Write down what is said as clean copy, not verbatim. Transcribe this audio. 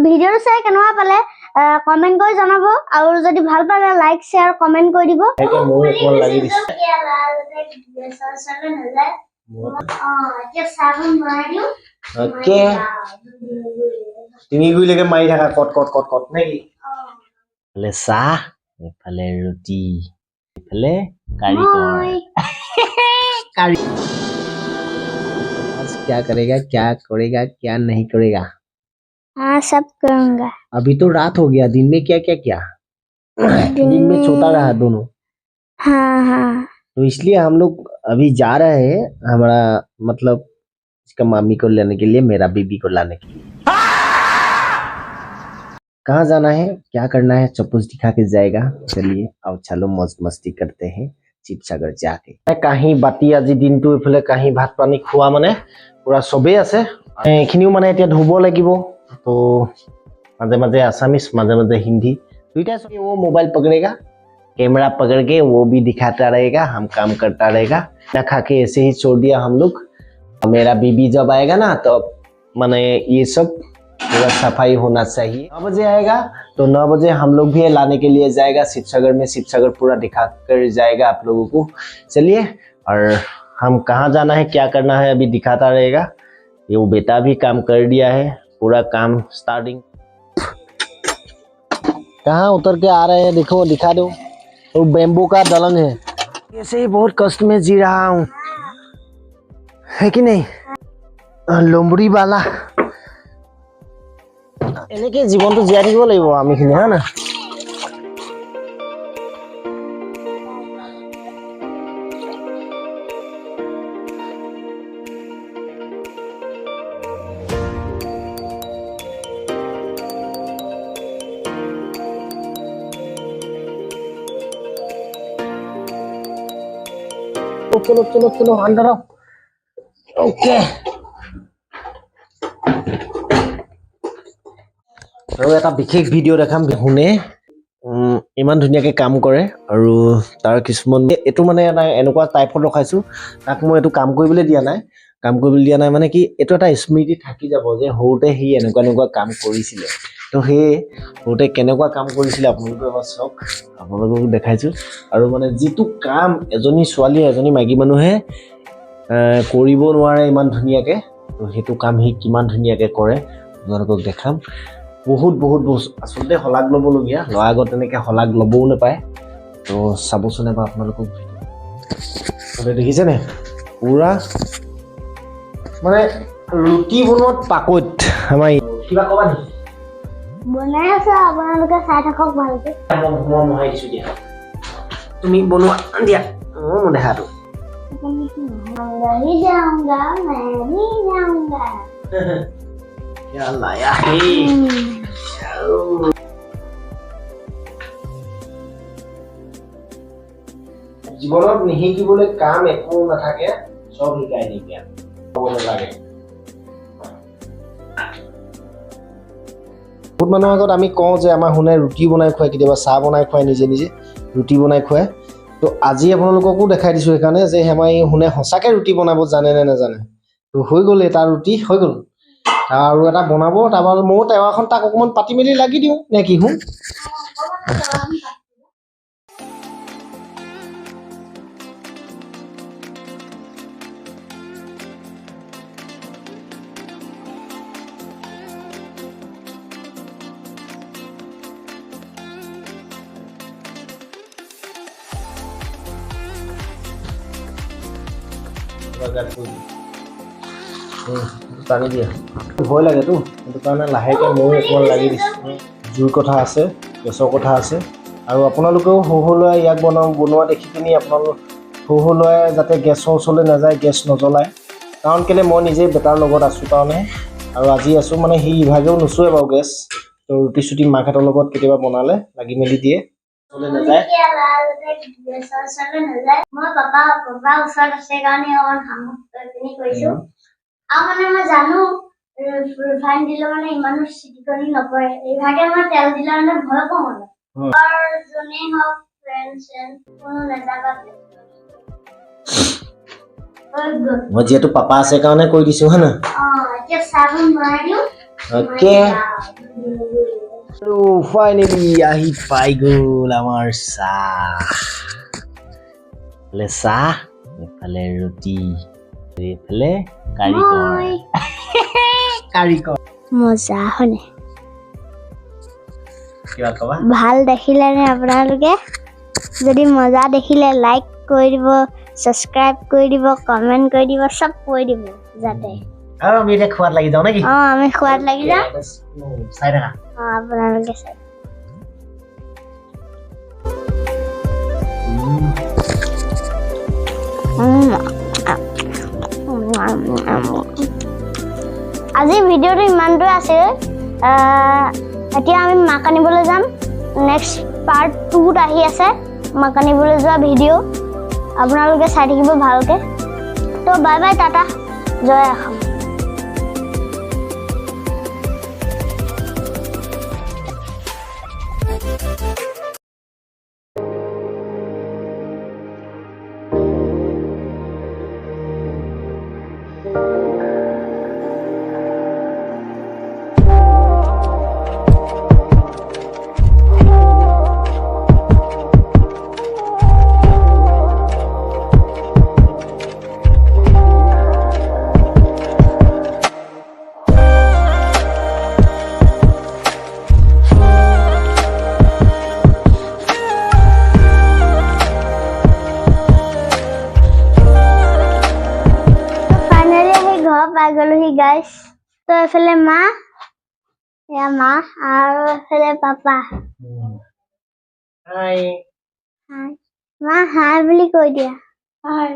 video চাই কেনেকুৱা পালে কমেন্ট কৰি জনাব আৰু যদি ভাল পালে লাইক শেয়াৰ কমেন্ট কৰি দিব এটা মোৰ অকমান লাগি দিছে ওকে তিনি গুইলৈকে মাৰি থাকা কট কট কট কট নেকি এফালে চাহ এফালে ৰুটি এফালে কাৰিকৰ কাৰি आज क्या करेगा क्या नहीं करेगा हाँ सब करूंगा अभी तो रात हो गया दिन में क्या क्या क्या दिन में सोता रहा दोनों हाँ हाँ तो इसलिए हम लोग अभी जा रहे हैं हमारा मतलब इसका मामी को लेने के लिए मेरा बीबी को लाने के लिए कहाँ जाना है क्या करना है चप्पूस दिखा के जाएगा चलिए अब चलो मौज मस्ती करते हैं शिवसागर जाके कहीं बाती আজি দিনটো ইফালে কাহি ভাত পানী খোৱা মানে পুৰা সবেই আছে এখিনিও মানে এতিয়া ধুব লাগিব তো মাঝে माঝे आसामीज माझे माझे हिंदी दुईटा वो मोबाइल पकड़ेगा कैमरा पकड़ के वो भी दिखाता रहेगा हम काम करता रहेगा ना खा के ऐसे ही छोड़ दिया हम लोग मेरा बीबी जब आएगा ना तो माने ये सब पूरा सफाई होना चाहिए 9 बजे आएगा तो 9 बजे हम लोग भी लाने के लिए जाएगा शिवसागर में शिवसागर पूरा दिखा कर जाएगा आप लोगों को चलिए और हम कहाँ जाना है क्या करना है अभी दिखाता रहेगा ये वो बेटा भी काम कर दिया है पूरा काम स्टार्टिंग कहाँ उतर के आ रहे हैं देखो दिखा दो वो बेम्बू का दलंग है ऐसे ही बहुत कष्ट में जी रहा हूँ है कि नहीं लोमड़ी वाला এনেকে জীৱনটো জীয়াই থাকিব লাগিব আমিখিনি হা না चलो चलो चलो अंदर आओ ओके আৰু এটা বিশেষ ভিডিঅ দেখাম শুনে ইমান ধুনিয়াকে কাম কৰে আৰু তাৰ কিছুমান এটো মানে এনেকুৱা টাইপৰ ৰখাইছো তাক মই এটো কাম কৰিবলৈ দিয়া নাই মানে কি এটো এটা স্মৃতি থাকি যাব যে হওতে হি এনেকুৱা কাম কৰিছিল তো হে হওতে কেনেকুৱা কাম কৰিছিল আপোনালোকে এবাৰ চাওক আপোনালোকক দেখাইছো আৰু মানে যেটো কাম এজনী ছোৱালী এজনী মাইকী মানুহে কৰিব নোৱাৰে ইমান ধুনিয়াকে তো হেতু কাম হি কিমান ধুনিয়াকে কৰে আপোনালোকক দেখাম বহুত আসলে হলাগ লবলগিয়া লয় আগত এনেকে হলাগ লবও নাপায় তো চাবচোন এবাৰ আপোনালোকক ভিডিঅ দেখিছে নে পুৰা মানে ৰুটি বনোৱাত পাকৈত আমাৰ কিবা কবা নি বনাই আছে আপোনালোকে চাই থাকক ভালকে মই মহাই দিছো দিয়া তুমি বনোৱা দিয়া মই দেখাটো नहीं जाऊंगा मैं नहीं जाऊंगा या लाया है জীৱনত নিশিকিবলৈ কাম একো নাথাকে সব শিকাই দিয়ে হ'ব লাগে বহুত মানুহৰ আগত আমি কওঁ যে আমাৰ হুনে ৰুটি বনাই খুৱাই কেতিয়াবা চাহ বনাই খুৱাই নিজে নিজে ৰুটি বনাই খুৱাই তো আজি আপোনালোককো দেখাই দিছো এখানে যে হেমাই হুনে সঁচাকে ৰুটি বনাব জানে নে নাজানে তো হৈ গ'ল এটা ৰুটি হৈ গ'ল আৰু এটা বনাব তাৰপৰা মই তেৱাখন তাক অকমান পাতি মেলি লাগি দিওঁ নে কি হুঁ পানী দিয়া ভয় লাগেতো সেইটো কাৰণে লাহেকে ময়ো অকমান লাগি দিছোঁ জুইৰ কথা আছে গেছৰ কথা আছে আৰু আপোনালোকেও সৰুলৈ ইয়াক বনোৱা দেখি পিনি আপোনালোক সৰুলৈ যাতে গেছৰ ওচৰলৈ নাযায় গেছ নজ্বলায় কাৰণ কেলে মই নিজে বেটাৰ লগত আছোঁ কাৰণে আৰু আজি আছোঁ মানে সি ইভাগেও নুচুৱে বাৰু গেছ তো ৰুটি চুটি মাকহঁতৰ লগত কেতিয়াবা বনালে লাগি মেলি দিয়ে ওচৰলৈ নাযায় মই পাপা ওচৰত আছে কাৰণে অকণ সামগ্ৰী কৰিছোঁ আৰু মানে মই জানো ৰিফাইন দিলে মানে ইমানো চিটিকনি নপৰে এইভাগে মই তেল দিলে মানে ভয় পাওঁ মানে আৰু যোনে হওক ফ্ৰেণ্ডছ কোনো নাযাবা মই যেহেতু পাপা আছে কাৰণে কৈ দিছো হা না এতিয়া চাবোন বনাই দিওঁ ওকে আৰু ফাইনেলি আহি পাই গ'ল আমাৰ চাহ এইফালে চাহ এইফালে ৰুটি এইফালে কাৰিকৰ মজা হয়নে কিবা কবা ভাল দেখিলে নে আপোনালোকে যদি মজা দেখিলে লাইক কৰি দিব সাবস্ক্ৰাইব কৰি দিব কমেন্ট কৰি দিব সব কৰি দিব যাতে আৰু আমি এতিয়া খোৱাত লাগি যাওঁ নেকি আমি খোৱাত লাগি যাওঁ চাই থাকা আপোনালোকে চাই আজি ভিডিঅ'টো ইমানটোৱে আছিল এতিয়া আমি মাক আনিবলৈ যাম নেক্সট পাৰ্ট 2 আহি আছে মাক আনিবলৈ যোৱা ভিডিঅ' আপোনালোকে চাই থাকিব ভালকে তো বাই বাই টাটা জয় অসম পাই গ'লোহি গাইছ তো এফালে মা এয়া মা আৰু এফালে পাপা হাই হাই মা হাই বুলি কৈ দিয়া হাই